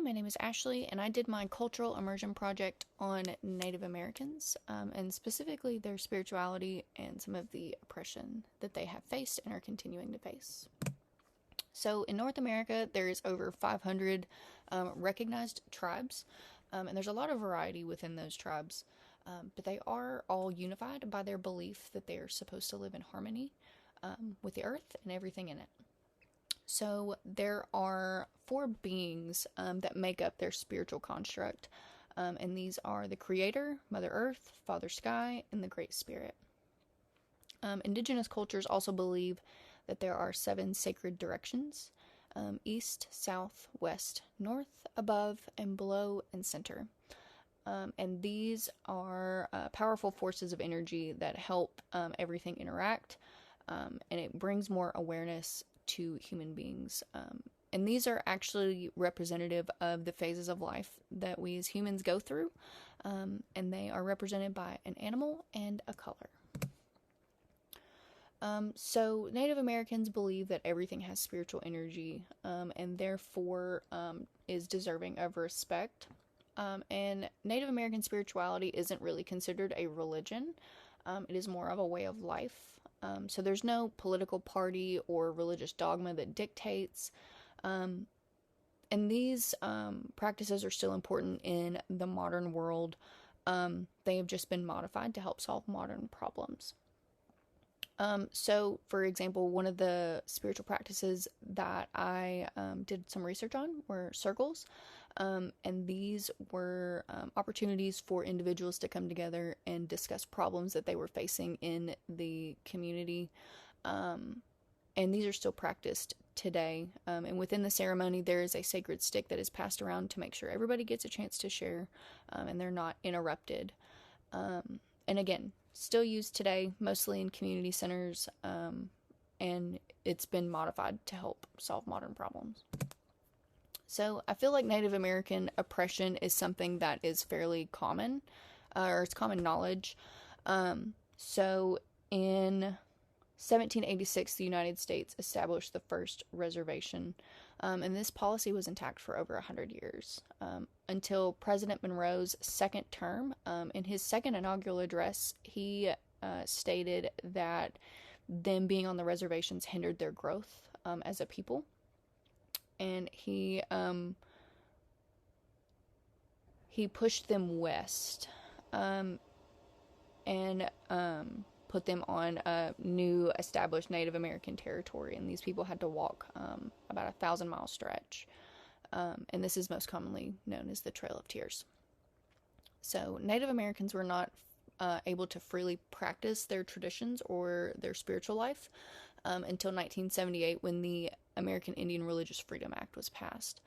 my name is Ashley, and I did my cultural immersion project on Native Americans, and specifically their spirituality and some of the oppression that they have faced and are continuing to face. So, in North America, there is over 500 recognized tribes, and there's a lot of variety within those tribes, but they are all unified by their belief that they are supposed to live in harmony with the earth and everything in it. So there are four beings that make up their spiritual construct, and these are the Creator, Mother Earth, Father Sky, and the Great Spirit. Indigenous cultures also believe that there are 7 sacred directions: east, south, west, north, above, and below, and center. And these are powerful forces of energy that help everything interact, and it brings more awareness to human beings. And these are actually representative of the phases of life that we as humans go through, and they are represented by an animal and a color. So Native Americans believe that everything has spiritual energy, and therefore is deserving of respect. And Native American spirituality isn't really considered a religion. It is more of a way of life. So there's no political party or religious dogma that dictates. And these practices are still important in the modern world. They have just been modified to help solve modern problems. So, for example, one of the spiritual practices that I did some research on were circles. And these were opportunities for individuals to come together and discuss problems that they were facing in the community. And these are still practiced today. And within the ceremony, there is a sacred stick that is passed around to make sure everybody gets a chance to share, and they're not interrupted. And again, still used today, mostly in community centers, and it's been modified to help solve modern problems. So I feel like Native American oppression is something that is fairly common, or it's common knowledge. So in 1786, the United States established the first reservation, and this policy was intact for over 100 years, until President Monroe's second term. In his second inaugural address, he stated that them being on the reservations hindered their growth as a people. And he pushed them west, and put them on a new established Native American territory, and these people had to walk about 1,000-mile stretch, and this is most commonly known as the Trail of Tears. So Native Americans were not able to freely practice their traditions or their spiritual life until 1978, when the American Indian Religious Freedom Act was passed.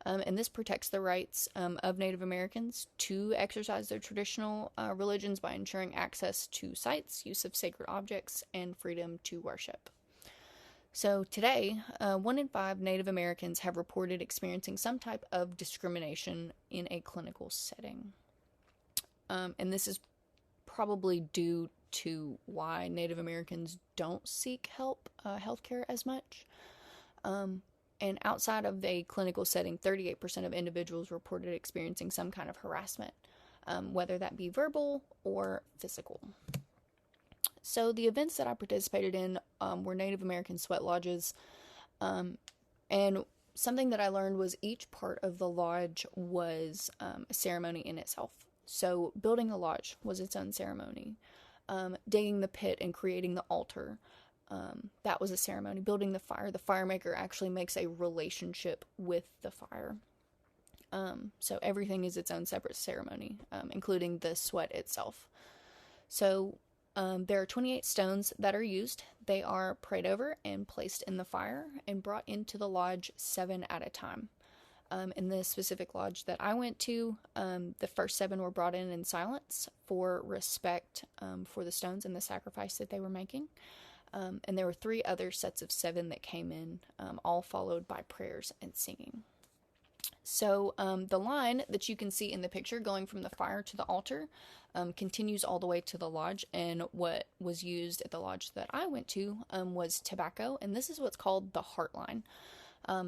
And this protects the rights of Native Americans to exercise their traditional religions by ensuring access to sites, use of sacred objects, and freedom to worship. So today, 1 in 5 Native Americans have reported experiencing some type of discrimination in a clinical setting. And this is probably due to why Native Americans don't seek healthcare as much. And outside of a clinical setting, 38% of individuals reported experiencing some kind of harassment, whether that be verbal or physical. So the events that I participated in were Native American sweat lodges, and something that I learned was each part of the lodge was a ceremony in itself. So building the lodge was its own ceremony. Digging the pit and creating the altar, that was a ceremony. Building the fire maker actually makes a relationship with the fire. So everything is its own separate ceremony, including the sweat itself. So there are 28 stones that are used. They are prayed over and placed in the fire and brought into the lodge 7 at a time. In the specific lodge that I went to, the first 7 were brought in silence for respect for the stones and the sacrifice that they were making. And there were 3 other sets of 7 that came in, all followed by prayers and singing. So the line that you can see in the picture going from the fire to the altar continues all the way to the lodge, and what was used at the lodge that I went to was tobacco, and this is what's called the heart line.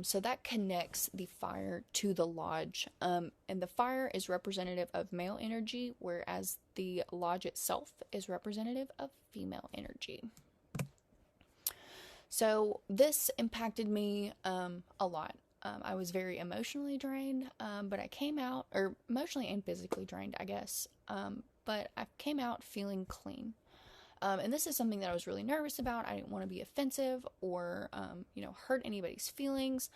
So that connects the fire to the lodge. And the fire is representative of male energy, whereas the lodge itself is representative of female energy. So this impacted me a lot. I was very emotionally drained, but I came out, or emotionally and physically drained, I guess. But I came out feeling clean. And this is something that I was really nervous about. I didn't want to be offensive or, hurt anybody's feelings.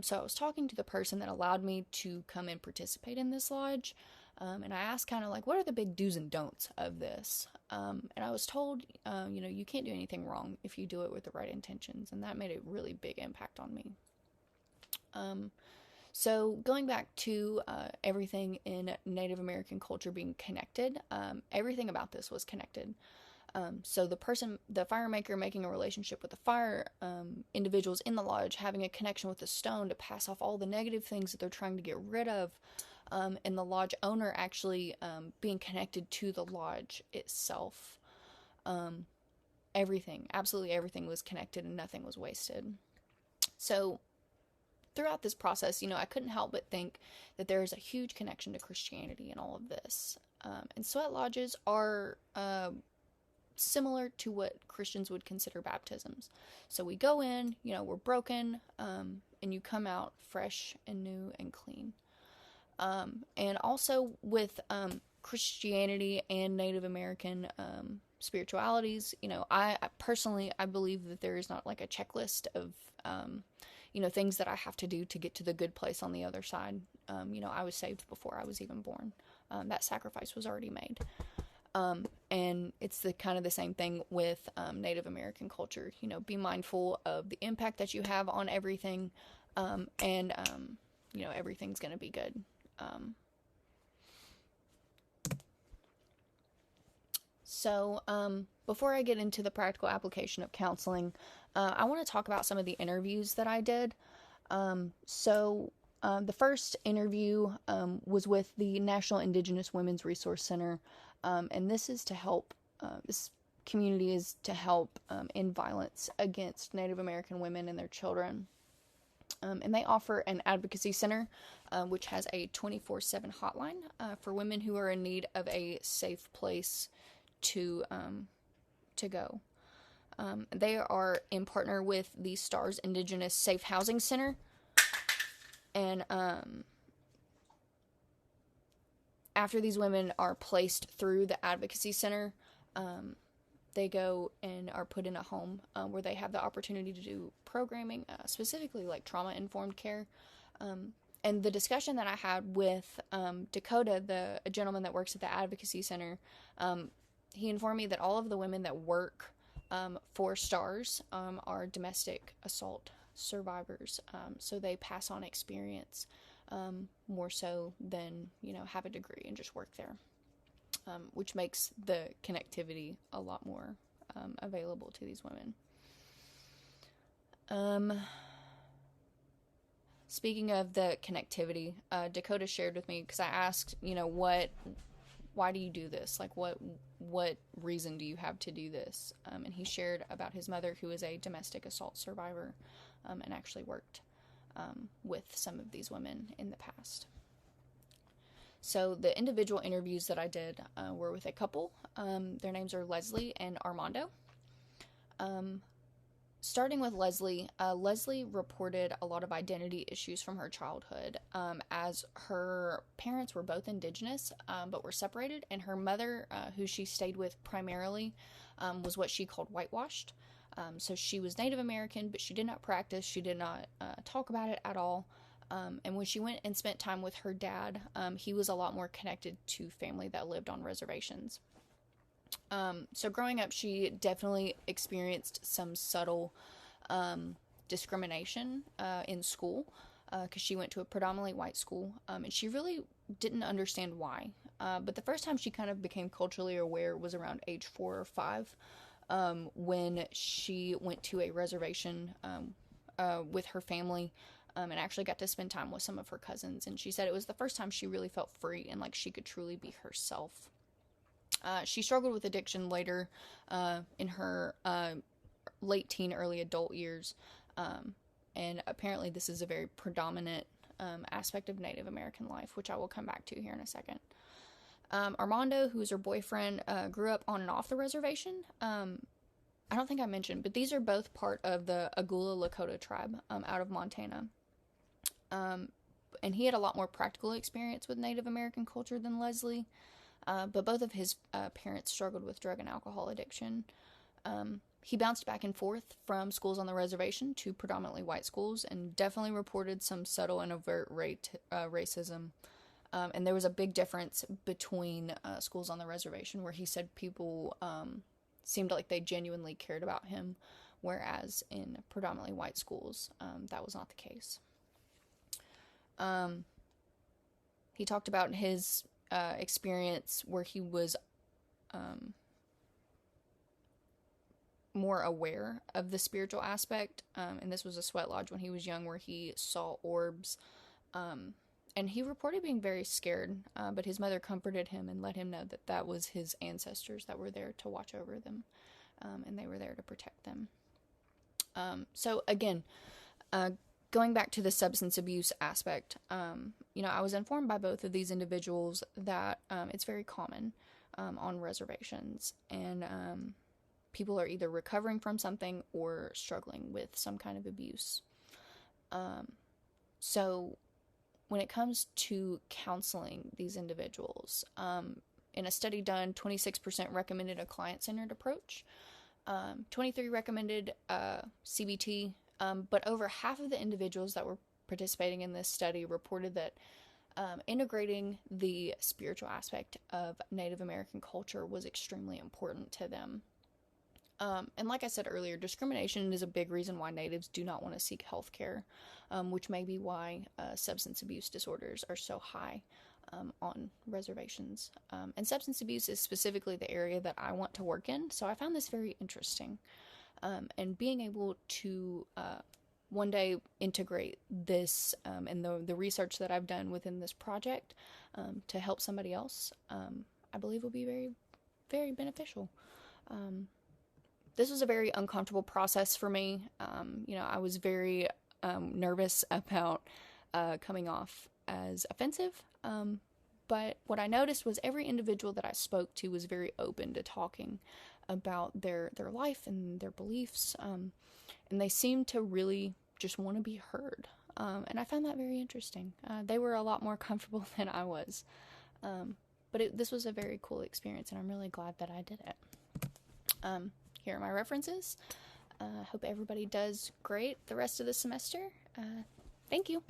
So I was talking to the person that allowed me to come and participate in this lodge. And I asked kind of like, what are the big do's and don'ts of this? And I was told, you can't do anything wrong if you do it with the right intentions. And that made a really big impact on me. So going back to everything in Native American culture being connected, everything about this was connected. So the fire maker making a relationship with the fire individuals in the lodge, having a connection with the stone to pass off all the negative things that they're trying to get rid of, and the lodge owner actually being connected to the lodge itself. Absolutely everything was connected and nothing was wasted. So throughout this process, I couldn't help but think that there is a huge connection to Christianity in all of this. And sweat lodges are similar to what Christians would consider baptisms. So we go in, we're broken, and you come out fresh and new and clean. And also with Christianity and Native American spiritualities, I personally believe that there is not like a checklist of things that I have to do to get to the good place on the other side. I was saved before I was even born. That sacrifice was already made. And it's the same thing with Native American culture. Be mindful of the impact that you have on everything, and everything's going to be good. So before I get into the practical application of counseling, I want to talk about some of the interviews that I did. The first interview was with the National Indigenous Women's Resource Center, and this is to help, this community is to help end violence against Native American women and their children. And they offer an advocacy center, which has a 24/7 hotline for women who are in need of a safe place to go. They are in partner with the STARS Indigenous Safe Housing Center, and after these women are placed through the advocacy center, they go and are put in a home where they have the opportunity to do programming, specifically like trauma-informed care. And the discussion that I had with Dakota, a gentleman that works at the advocacy center, he informed me that all of the women that work for STARS are domestic assault survivors. So they pass on experience more so than, have a degree and just work there. Which makes the connectivity a lot more available to these women. Speaking of the connectivity, Dakota shared with me, because I asked, why do you do this? Like, what reason do you have to do this? And he shared about his mother, who is a domestic assault survivor, and actually worked with some of these women in the past. So the individual interviews that I did were with a couple. Their names are Leslie and Armando. Starting with Leslie, Leslie reported a lot of identity issues from her childhood, as her parents were both Indigenous, but were separated, and her mother, who she stayed with primarily, was what she called whitewashed. So she was Native American, but she did not practice, she did not talk about it at all. And when she went and spent time with her dad, he was a lot more connected to family that lived on reservations. So growing up, she definitely experienced some subtle discrimination in school, because she went to a predominantly white school, and she really didn't understand why. But the first time she kind of became culturally aware was around age 4 or 5, when she went to a reservation with her family, and actually got to spend time with some of her cousins. And she said it was the first time she really felt free and like she could truly be herself. She struggled with addiction later in her late teen, early adult years. And apparently this is a very predominant aspect of Native American life, which I will come back to here in a second. Armando, who's her boyfriend, grew up on and off the reservation. I don't think I mentioned, but these are both part of the Agula Lakota tribe out of Montana. And he had a lot more practical experience with Native American culture than Leslie, but both of his parents struggled with drug and alcohol addiction. He bounced back and forth from schools on the reservation to predominantly white schools and definitely reported some subtle and overt racism. And there was a big difference between schools on the reservation where he said people seemed like they genuinely cared about him, whereas in predominantly white schools, that was not the case. He talked about his experience where he was more aware of the spiritual aspect, and this was a sweat lodge when he was young where he saw orbs, and he reported being very scared, but his mother comforted him and let him know that that was his ancestors that were there to watch over them, and they were there to protect them. So again, going back to the substance abuse aspect, I was informed by both of these individuals that it's very common on reservations, and people are either recovering from something or struggling with some kind of abuse. So when it comes to counseling these individuals, in a study done, 26% recommended a client-centered approach, 23% recommended CBT, but over half of the individuals that were participating in this study reported that integrating the spiritual aspect of Native American culture was extremely important to them. And like I said earlier, discrimination is a big reason why Natives do not want to seek health care, which may be why substance abuse disorders are so high on reservations. And substance abuse is specifically the area that I want to work in, so I found this very interesting. And being able to one day integrate this and the research that I've done within this project to help somebody else, I believe will be very, very beneficial. This was a very uncomfortable process for me. I was very nervous about coming off as offensive. But what I noticed was every individual that I spoke to was very open to talking about their life and their beliefs. And they seemed to really just want to be heard. And I found that very interesting. They were a lot more comfortable than I was. But this was a very cool experience, and I'm really glad that I did it. Here are my references. Hope everybody does great the rest of the semester. Thank you.